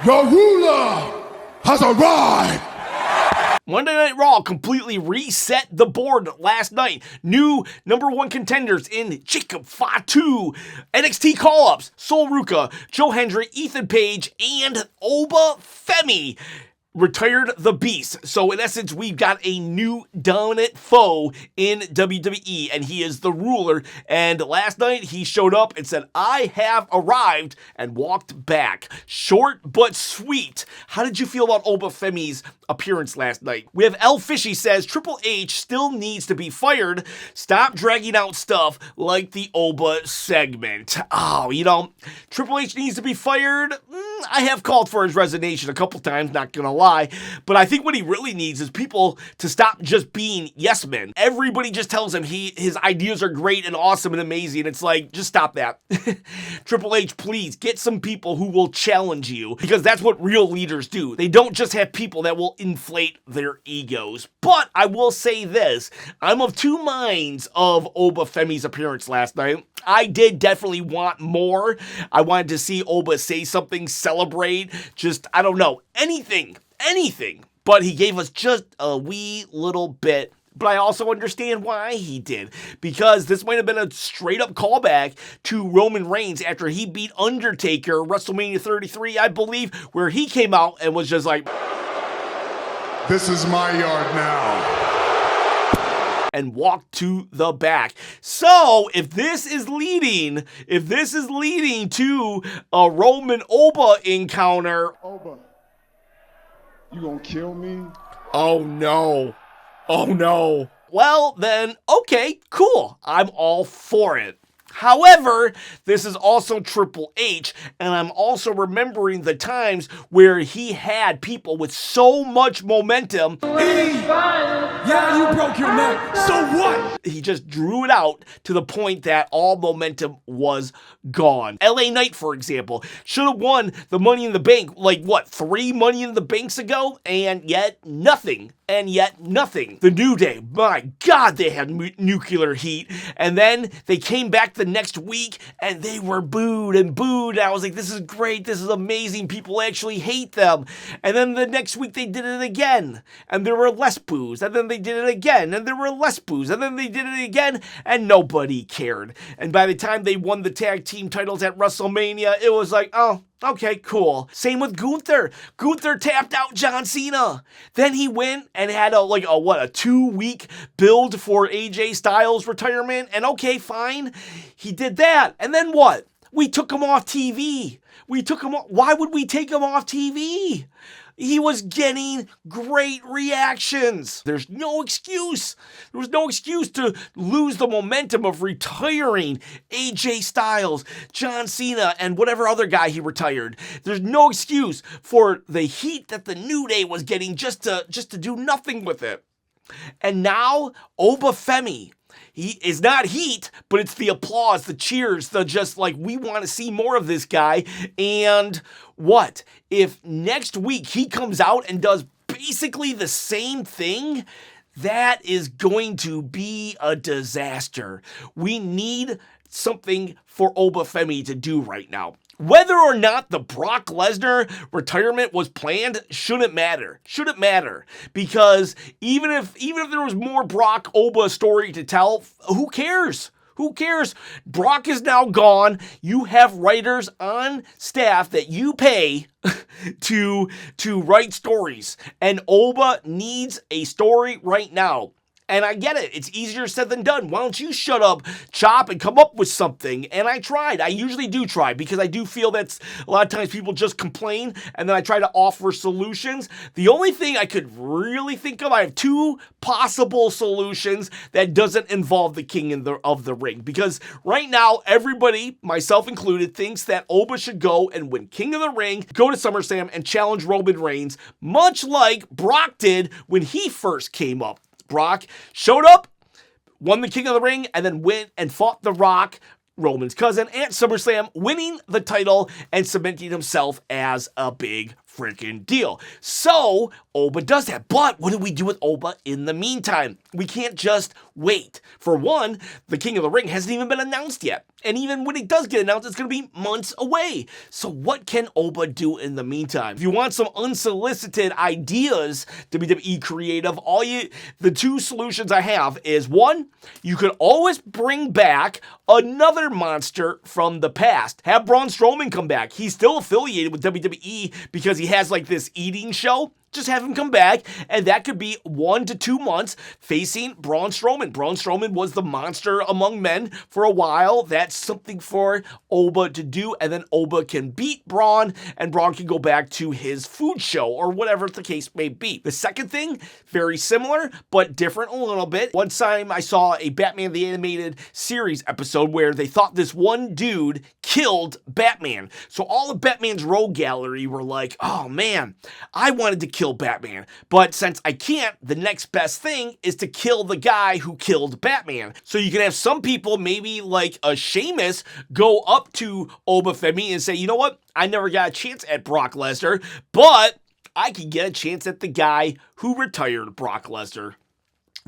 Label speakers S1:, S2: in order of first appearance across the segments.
S1: The ruler has arrived!
S2: Monday Night Raw completely reset the board last night. New #1 contenders in Jacob Fatu, NXT call-ups, Sol Ruca, Joe Hendry, Ethan Page, and Oba Femi retired the beast. So in essence, we've got a new dominant foe in WWE, and he is the ruler. And last night he showed up and said, "I have arrived," and walked back. Short but sweet. How did you feel about Oba Femi's appearance last night? We have L Fishy says Triple H still needs to be fired. Stop dragging out stuff like the Oba segment. Oh, Triple H needs to be fired. I have called for his resignation a couple times, not gonna lie, but I think what he really needs is people to stop just being yes men. Everybody just tells him his ideas are great and awesome and amazing. It's like, just stop that. Triple H, please get some people who will challenge you, because that's what real leaders do. They don't just have people that will inflate their egos. But I will say this, I'm of two minds of Oba Femi's appearance last night. I did definitely want more. I wanted to see Oba say something, celebrate, just, I don't know, anything. But he gave us just a wee little bit. But I also understand why he did, because this might have been a straight up callback to RomanReigns after he beat Undertaker WrestleMania 33, I believe, where he came out and was just like,
S1: "This is my yard now,"
S2: and walked to the back. So if this is leading to a Roman Oba encounter,
S1: Oba, you gonna kill me?
S2: Oh no. Well then, okay, cool. I'm all for it. However, this is also Triple H, and I'm also remembering the times where he had people with so much momentum.
S1: Yeah, you broke your neck. So what?
S2: He just drew it out to the point that all momentum was gone. LA Knight, for example, should have won the Money in the Bank, 3 Money in the Banks ago, and yet nothing. The New Day, my God, they had nuclear heat. And then they came back the next week and they were booed. And I was like, this is great. This is amazing. People actually hate them. And then the next week they did it again. And there were less boos. And then they did it again. And there were less boos. And then they did it again. And nobody cared. And by the time they won the tag team titles at WrestleMania, it was like, oh, okay, cool. Same with Gunther. Gunther tapped out John Cena. Then he went and had a 2-week build for AJ Styles' retirement. And okay, fine. He did that. And then what? We took him off TV. Why would we take him off TV? He was getting great reactions. There's no excuse. There was no excuse to lose the momentum of retiring AJ Styles, John Cena, and whatever other guy he retired. There's no excuse for the heat that the New Day was getting just to do nothing with it. And now, Oba Femi. He is not heat, but it's the applause, the cheers, we want to see more of this guy. And what? If next week he comes out and does basically the same thing, that is going to be a disaster. We need something for Oba Femi to do right now. Whether or not the Brock Lesnar retirement was planned shouldn't matter. Because even if there was more Brock Oba story to tell, who cares? Brock is now gone. You have writers on staff that you pay to write stories. And Oba needs a story right now. And I get it. It's easier said than done. Why don't you shut up, chop, and come up with something? And I tried. I usually do try, because I do feel that a lot of times people just complain, and then I try to offer solutions. The only thing I could really think of, I have 2 possible solutions that doesn't involve the king of the ring. Because right now, everybody, myself included, thinks that Oba should go and win King of the Ring, go to SummerSlam, and challenge RomanReigns, much like Brock did when he first came up. Brock showed up, won the King of the Ring, and then went and fought The Rock, Roman's cousin, at SummerSlam, winning the title and cementing himself as a big freaking deal. So Oba does that. But what do we do with Oba in the meantime? We can't just wait. For one, the King of the Ring hasn't even been announced yet. And even when it does get announced, it's going to be months away. So what can Oba do in the meantime? If you want some unsolicited ideas, WWE Creative, the two solutions I have is, one, you could always bring back another monster from the past. Have Braun Strowman come back. He's still affiliated with WWE because he has like this eating show. Just have him come back, and that could be 1 to 2 months facing Braun Strowman. Braun Strowman was the monster among men for a while. That's something for Oba to do, and then Oba can beat Braun, and Braun can go back to his food show, or whatever the case may be. The second thing, very similar, but different a little bit. One time I saw a Batman the Animated Series episode where they thought this one dude killed Batman. So all of Batman's rogue gallery were like, oh man, I wanted to kill Batman, but since I can't, the next best thing is to kill the guy who killed Batman. So you can have some people, maybe like a Sheamus, go up to ObaFemi and say, you know what, I never got a chance at Brock Lesnar, but I can get a chance at the guy who retired Brock Lesnar.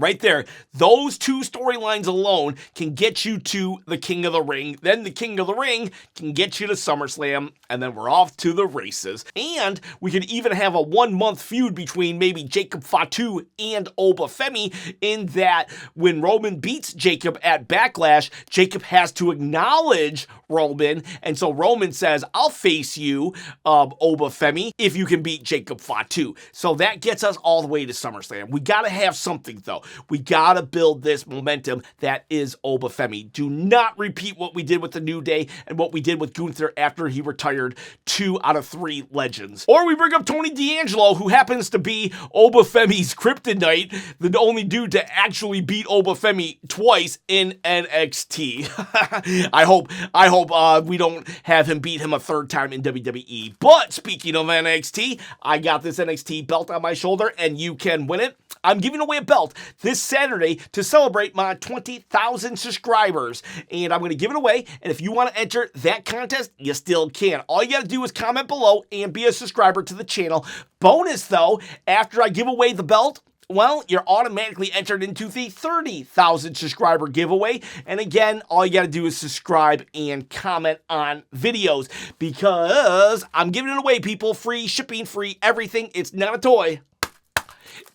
S2: Right there, those two storylines alone can get you to the King of the Ring. Then the King of the Ring can get you to SummerSlam, and then we're off to the races. And we could even have a 1-month feud between maybe Jacob Fatu and ObaFemi, in that when Roman beats Jacob at Backlash, Jacob has to acknowledge Roman, and so Roman says, I'll face you, ObaFemi, if you can beat Jacob Fatu. So that gets us all the way to SummerSlam. We gotta have something, though. We gotta build this momentum that is ObaFemi. Do not repeat what we did with the New Day and what we did with Gunther after he retired 2 out of 3 legends. Or we bring up Tony D'Angelo, who happens to be ObaFemi's kryptonite, the only dude to actually beat ObaFemi twice in NXT. I hope we don't have him beat him a third time in WWE. But speaking of NXT, I got this NXT belt on my shoulder, and you can win it. I'm giving away a belt this Saturday to celebrate my 20,000 subscribers, and I'm going to give it away, and if you want to enter that contest, you still can. All you got to do is comment below and be a subscriber to the channel. Bonus, though, after I give away the belt, well, you're automatically entered into the 30,000 subscriber giveaway. And again, all you got to do is subscribe and comment on videos, because I'm giving it away, people. Free shipping, free everything. It's not a toy.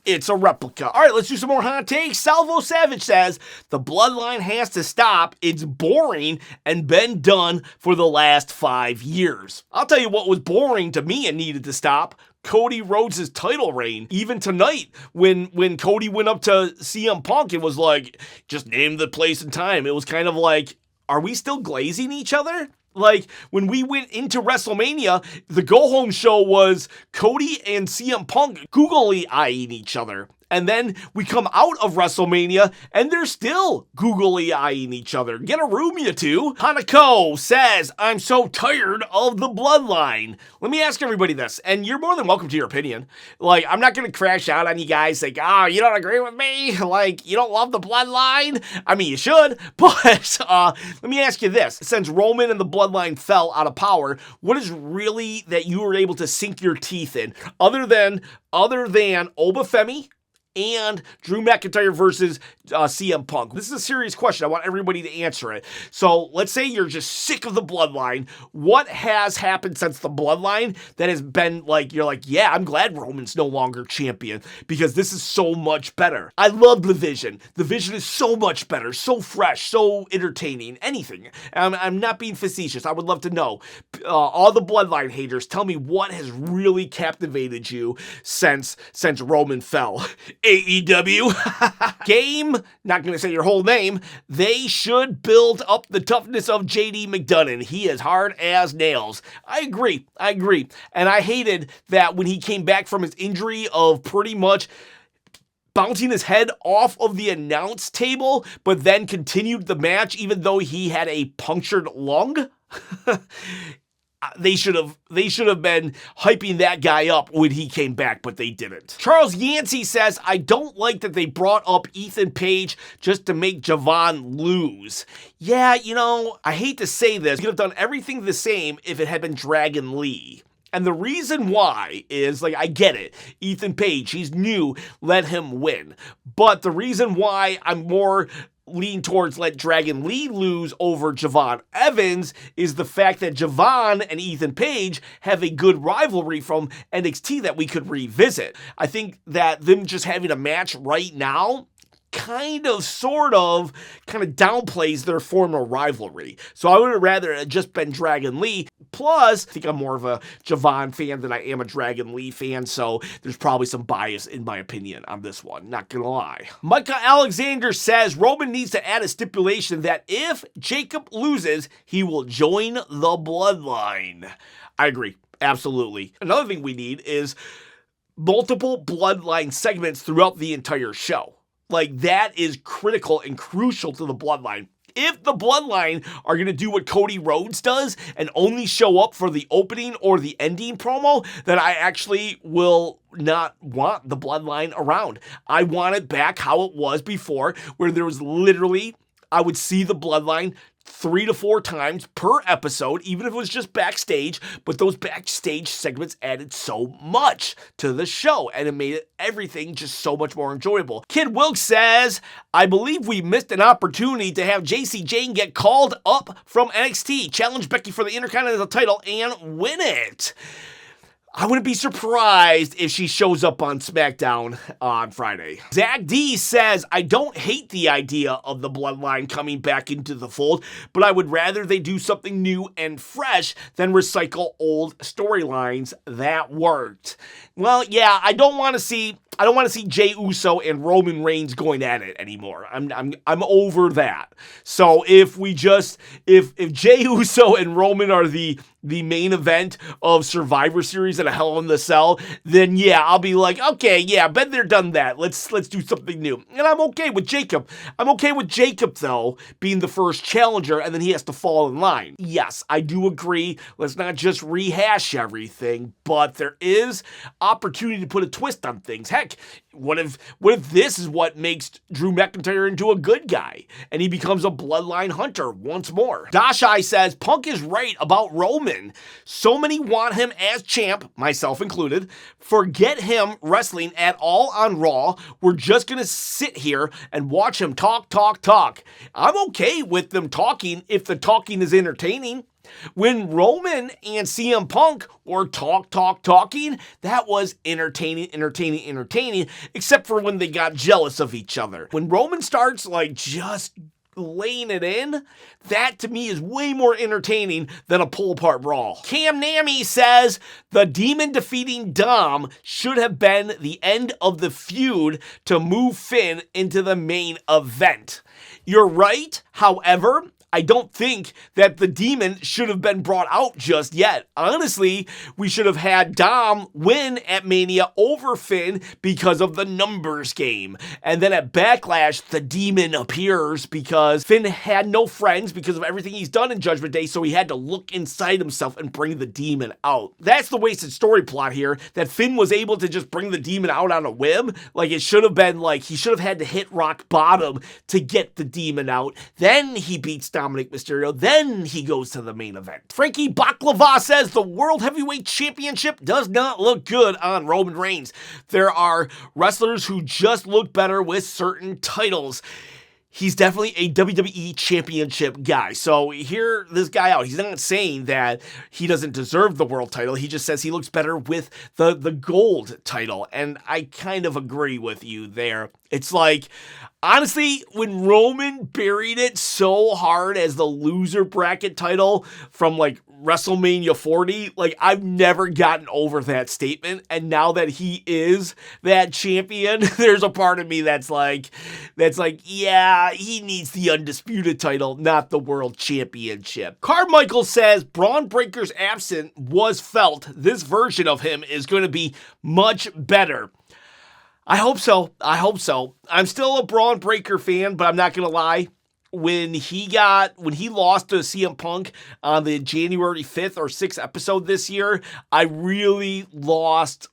S2: It's a replica. All right, let's do some more hot takes. Salvo Savage says, the Bloodline has to stop. It's boring and been done for the last 5 years. I'll tell you what was boring to me and needed to stop. Cody Rhodes' title reign. Even tonight, when Cody went up to CM Punk, it was like, just name the place and time. It was kind of like, are we still glazing each other? Like, when we went into WrestleMania, the go-home show was Cody and CM Punk googly-eyeing each other. And then we come out of WrestleMania, and they're still googly-eyeing each other. Get a room, you two. Hanako says, I'm so tired of the Bloodline. Let me ask everybody this, and you're more than welcome to your opinion. Like, I'm not going to crash out on you guys like, oh, you don't agree with me? Like, you don't love the Bloodline? I mean, you should, but let me ask you this. Since Roman and the Bloodline fell out of power, what is really that you were able to sink your teeth in? Other than ObaFemi and Drew McIntyre versus CM Punk? This is a serious question. I want everybody to answer it. So let's say you're just sick of the Bloodline. What has happened since the Bloodline that has been like, you're like, yeah, I'm glad Roman's no longer champion, because this is so much better. I love the Vision. The Vision is so much better, so fresh, so entertaining, anything. I'm not being facetious. I would love to know. All the Bloodline haters, tell me what has really captivated you since Roman fell. AEW. Game, not going to say your whole name. They should build up the toughness of JD McDonough. He is hard as nails. I agree. And I hated that when he came back from his injury of pretty much bouncing his head off of the announce table, but then continued the match even though he had a punctured lung. They should have been hyping that guy up when he came back, but they didn't. Charles Yancey says, I don't like that they brought up Ethan Page just to make Javon lose. Yeah, I hate to say this. You could have done everything the same if it had been Dragon Lee. And the reason why is, like, I get it. Ethan Page, he's new, let him win. But the reason why I'm more lean towards let Dragon Lee lose over Javon Evans is the fact that Javon and Ethan Page have a good rivalry from NXT that we could revisit. I think that them just having a match right now kind of downplays their former rivalry. So I would have rather it just been Dragon Lee. Plus, I think I'm more of a Javon fan than I am a Dragon Lee fan, so there's probably some bias in my opinion on this one, not gonna lie. Micah Alexander says Roman needs to add a stipulation that if Jacob loses, he will join the Bloodline. I agree, absolutely. Another thing we need is multiple Bloodline segments throughout the entire show. Like, that is critical and crucial to the Bloodline. If the Bloodline are going to do what Cody Rhodes does and only show up for the opening or the ending promo, then I actually will not want the Bloodline around. I want it back how it was before, where there was literally, I would see the Bloodline 3 to 4 times per episode, even if it was just backstage, but those backstage segments added so much to the show, and it made everything just so much more enjoyable. Kid Wilkes says, I believe we missed an opportunity to have JC Jane get called up from NXT, challenge Becky for the Intercontinental title, and win it. I wouldn't be surprised if she shows up on SmackDown on Friday. Zach D says, I don't hate the idea of the Bloodline coming back into the fold, but I would rather they do something new and fresh than recycle old storylines that worked. Well, yeah, I don't want to see Jey Uso and Roman Reigns going at it anymore. I'm over that. So if Jey Uso and Roman are the main event of Survivor Series at a Hell in the Cell, then yeah, I'll be like, okay, yeah, been there, done that. Let's do something new. And I'm okay with Jacob. I'm okay with Jacob, though, being the first challenger, and then he has to fall in line. Yes, I do agree. Let's not just rehash everything, but there is opportunity to put a twist on things. Heck, what if this is what makes Drew McIntyre into a good guy, and he becomes a Bloodline hunter once more? Dashai says, Punk is right about Roman. So many want him as champ, myself included. Forget him wrestling at all on Raw. We're just gonna sit here and watch him talk. I'm okay with them talking if the talking is entertaining. When Roman and CM Punk were talking, that was entertaining, except for when they got jealous of each other. When Roman starts, like, just laying it in, that to me is way more entertaining than a pull-apart brawl. Cam Nami says, the Demon defeating Dom should have been the end of the feud to move Finn into the main event. You're right, however, I don't think that the Demon should have been brought out just yet. Honestly, we should have had Dom win at Mania over Finn because of the numbers game. And then at Backlash, the Demon appears because Finn had no friends because of everything he's done in Judgment Day, so he had to look inside himself and bring the Demon out. That's the wasted story plot here, that Finn was able to just bring the Demon out on a whim. Like, it should have been like, he should have had to hit rock bottom to get the Demon out. Then he beats Dominic Mysterio, then he goes to the main event. Frankie Baklava says the World Heavyweight Championship does not look good on Roman Reigns. There are wrestlers who just look better with certain titles. He's definitely a WWE Championship guy. So hear this guy out. He's not saying that he doesn't deserve the world title. He just says he looks better with the gold title. And I kind of agree with you there. It's like, honestly, when Roman buried it so hard as the loser bracket title from like WrestleMania 40, like, I've never gotten over that statement. And now that he is that champion, there's a part of me that's like, yeah, he needs the undisputed title, not the world championship. Carmichael says Braun Breaker's absence was felt. This version of him is going to be much better. I hope so. I'm still a Braun Breaker fan, but I'm not going to lie. When he lost to CM Punk on the January 5th or 6th episode this year, I really lost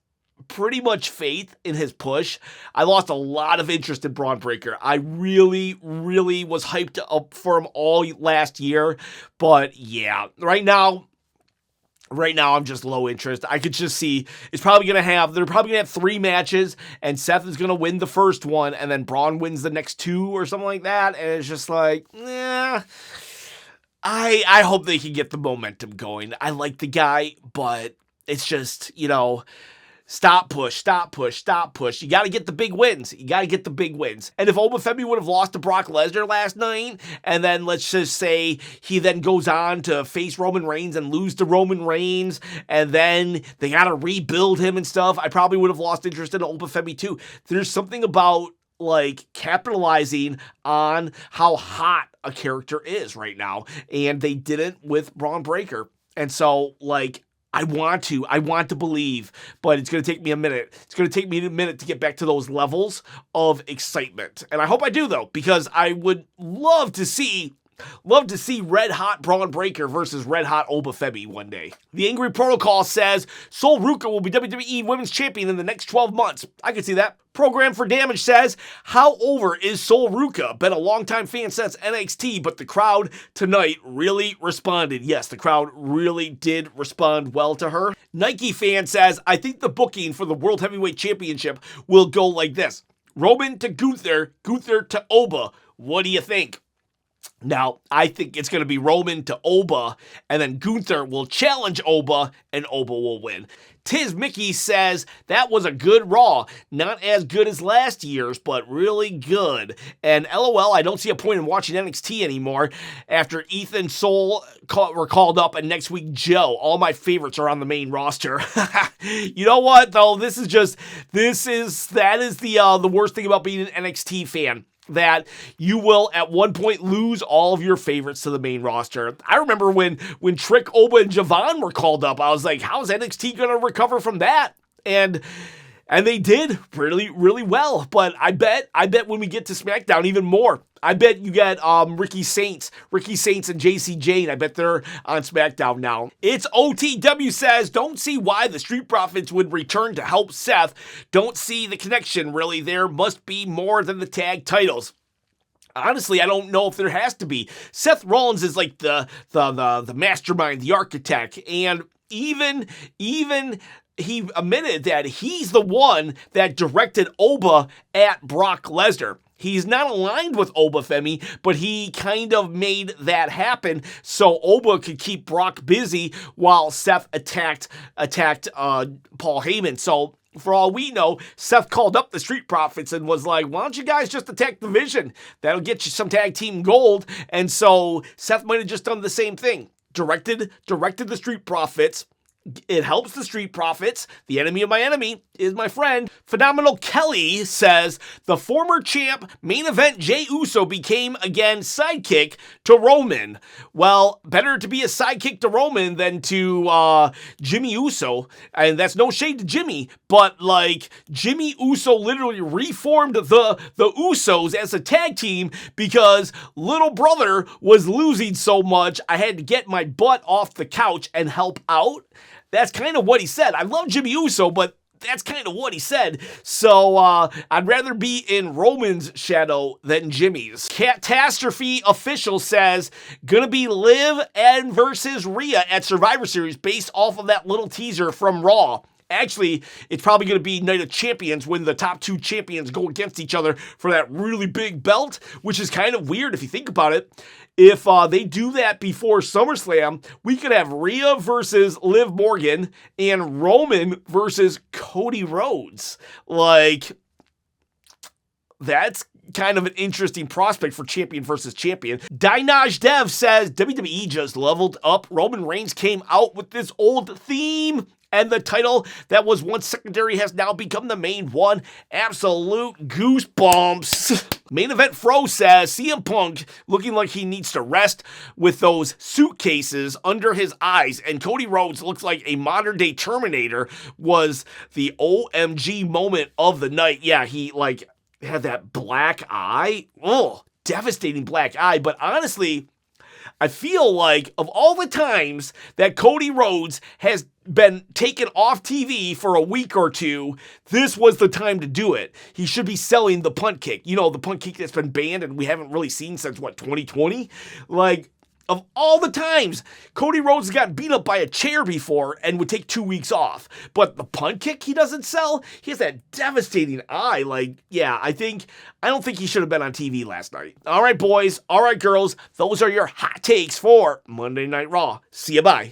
S2: pretty much faith in his push. I lost a lot of interest in Braun Breaker. I really was hyped up for him all last year. But yeah, right now, Right now, I'm just low interest. I could just see they're probably going to have 3 matches, and Seth is going to win the first one, and then Braun wins the next 2 or something like that, and it's just like, I hope they can get the momentum going. I like the guy, but it's just, stop push. You got to get the big wins. And if ObaFemi would have lost to Brock Lesnar last night, and then let's just say he then goes on to face RomanReigns and lose to RomanReigns, and then they got to rebuild him and stuff, I probably would have lost interest in ObaFemi too. There's something about capitalizing on how hot a character is right now, and they didn't with Braun Breaker. And so, I want to believe, but it's going to take me a minute. It's going to take me a minute to get back to those levels of excitement. And I hope I do, though, because I would love to see Red Hot Braun Breaker versus Red Hot ObaFemi one day. The Angry Protocol says Sol Ruca will be WWE Women's Champion in the next 12 months. I can see that. Program for Damage says, how over is Sol Ruca? Been a longtime fan since NXT, but the crowd tonight really responded. Yes, the crowd really did respond well to her. Nike fan says, I think the booking for the World Heavyweight Championship will go like this. Roman to Gunther, Gunther to Oba. What do you think? Now, I think it's going to be Roman to Oba, and then Gunther will challenge Oba, and Oba will win. Tiz Mickey says, that was a good Raw. Not as good as last year's, but really good. And LOL, I don't see a point in watching NXT anymore after Ethan Soul were called up, and next week Joe. All my favorites are on the main roster. You know what, though? That is the worst thing about being an NXT fan. That you will at one point lose all of your favorites to the main roster. I remember when Trick, Oba, and Javon were called up, I was like, how's NXT going to recover from that? And they did really, really well. But I bet when we get to SmackDown even more. I bet you get Ricky Saints and JC Jane. I bet they're on SmackDown now. It's OTW says, don't see why the Street Profits would return to help Seth. Don't see the connection really. There must be more than the tag titles. Honestly, I don't know if there has to be. Seth Rollins is like the mastermind, the architect, and even he admitted that he's the one that directed Oba at Brock Lesnar. He's not aligned with ObaFemi, but he kind of made that happen so Oba could keep Brock busy while Seth attacked Paul Heyman. So for all we know, Seth called up the Street Profits and was like, why don't you guys just attack the Vision? That'll get you some tag team gold. And so Seth might have just done the same thing. Directed the Street Profits. It helps the Street Profits. The enemy of my enemy is my friend. Phenomenal Kelly says, the former champ main event Jey Uso became again sidekick to Roman. Well, better to be a sidekick to Roman than to Jimmy Uso. And that's no shade to Jimmy, but Jimmy Uso literally reformed the Usos as a tag team because little brother was losing so much I had to get my butt off the couch and help out. That's kind of what he said. I love Jimmy Uso, but that's kind of what he said. So I'd rather be in Roman's shadow than Jimmy's. Catastrophe Official says, gonna be Liv and versus Rhea at Survivor Series based off of that little teaser from Raw. Actually, it's probably going to be Night of Champions when the top 2 champions go against each other for that really big belt, which is kind of weird if you think about it. If they do that before SummerSlam, we could have Rhea versus Liv Morgan and Roman versus Cody Rhodes. That's kind of an interesting prospect for champion versus champion. Dinaj Dev says, WWE just leveled up. Roman Reigns came out with this old theme. And the title that was once secondary has now become the main one. Absolute goosebumps. Main Event Fro says, CM Punk looking like he needs to rest with those suitcases under his eyes. And Cody Rhodes looks like a modern day Terminator was the OMG moment of the night. Yeah, he had that black eye. Oh, devastating black eye. But honestly, I feel like of all the times that Cody Rhodes has been taken off TV for a week or two, this was the time to do it. He should be selling the punt kick. You know, the punt kick that's been banned and we haven't really seen since, 2020? Of all the times, Cody Rhodes got beat up by a chair before and would take 2 weeks off. But the punt kick he doesn't sell, he has that devastating eye. Like, yeah, I don't think he should have been on TV last night. All right, boys. All right, girls. Those are your hot takes for Monday Night Raw. See ya, bye.